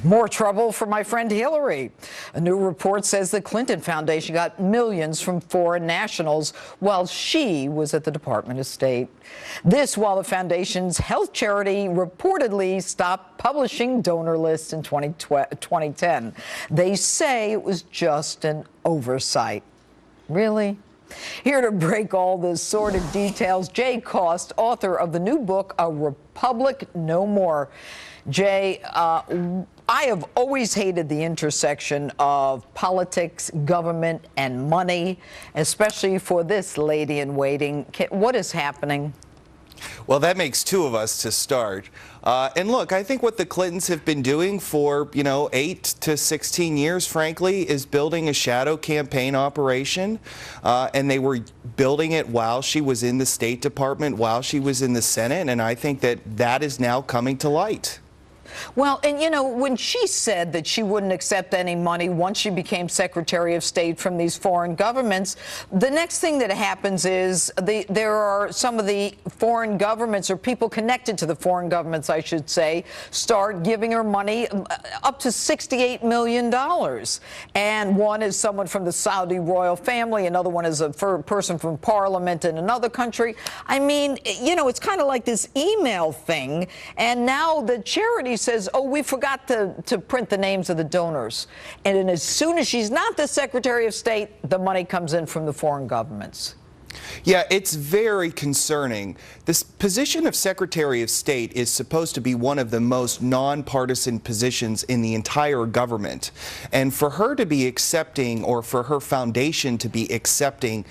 More trouble for my friend Hillary. A new report says the Clinton Foundation got millions from foreign nationals while she was at the Department of State. This while the foundation's health charity reportedly stopped publishing donor lists in 2010. They say it was just an oversight. Really? Here to break all the sordid details, Jay Cost, author of the new book, A Republic No More. Jay, I have always hated the intersection of politics, government, and money, especially for this lady in waiting. What is happening? Well, that makes two of us to start. And look, I think what the Clintons have been doing for, 8 to 16 years, frankly, is building a shadow campaign operation. And they were building it while she was in the State Department, while she was in the Senate. And I think that that is now coming to light. Well, and when she said that she wouldn't accept any money once she became Secretary of State from these foreign governments, the next thing that happens is there are some of the foreign governments, or people connected to the foreign governments, I should say, start giving her money up to $68 million. And one is someone from the Saudi royal family, another one is a person from Parliament in another country. I mean, it's kind of like this email thing, and now the charity says, oh, we forgot to print the names of the donors. And then as soon as she's not the Secretary of State, the money comes in from the foreign governments. Yeah, it's very concerning. This position of Secretary of State is supposed to be one of the most nonpartisan positions in the entire government. And for her to be accepting, or for her foundation to be accepting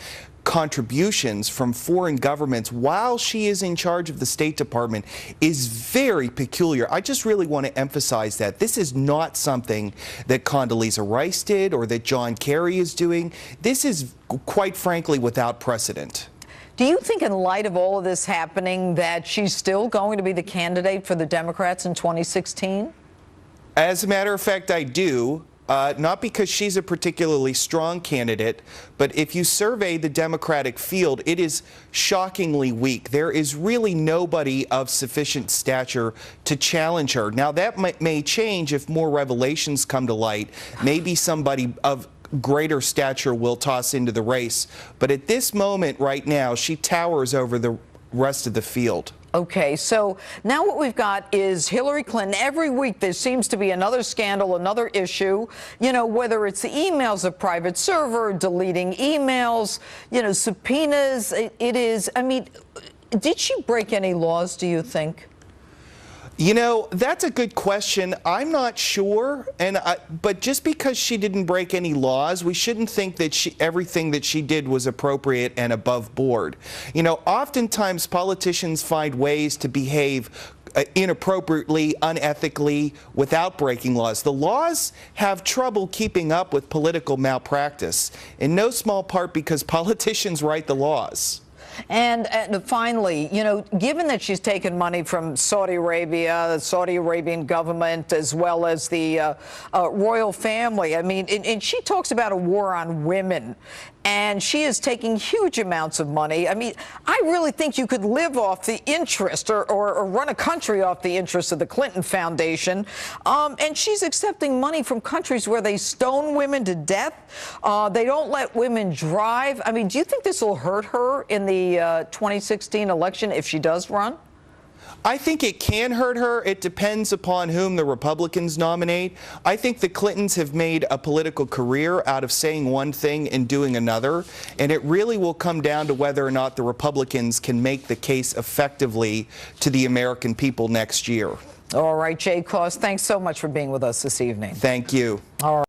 contributions from foreign governments while she is in charge of the State Department is very peculiar. I just really want to emphasize that this is not something that Condoleezza Rice did or that John Kerry is doing. This is, quite frankly, without precedent. Do you think, in light of all of this happening, that she's still going to be the candidate for the Democrats in 2016? As a matter of fact, I do. Not because she's a particularly strong candidate, but if you survey the Democratic field, it is shockingly weak. There is really nobody of sufficient stature to challenge her. Now, that may change if more revelations come to light. Maybe somebody of greater stature will toss into the race. But at this moment right now, she towers over the rest of the field. Okay, so now what we've got is Hillary Clinton. Every week there seems to be another scandal, another issue, whether it's the emails of private server, deleting emails, subpoenas. It is, I mean, did she break any laws, do you think? That's a good question. I'm not sure, but just because she didn't break any laws, we shouldn't think that everything that she did was appropriate and above board. Oftentimes politicians find ways to behave inappropriately, unethically, without breaking laws. The laws have trouble keeping up with political malpractice, in no small part because politicians write the laws. And finally, given that she's taken money from Saudi Arabia, the Saudi Arabian government, as well as the royal family, I mean, and she talks about a war on women, and she is taking huge amounts of money. I mean, I really think you could live off the interest or run a country off the interest of the Clinton Foundation. And she's accepting money from countries where they stone women to death. They don't let women drive. I mean, do you think this will hurt her in the 2016 election if she does run? I think it can hurt her. It depends upon whom the Republicans nominate. I think the Clintons have made a political career out of saying one thing and doing another, and it really will come down to whether or not the Republicans can make the case effectively to the American people next year. All right, Jay Cost, thanks so much for being with us this evening. Thank you. All right.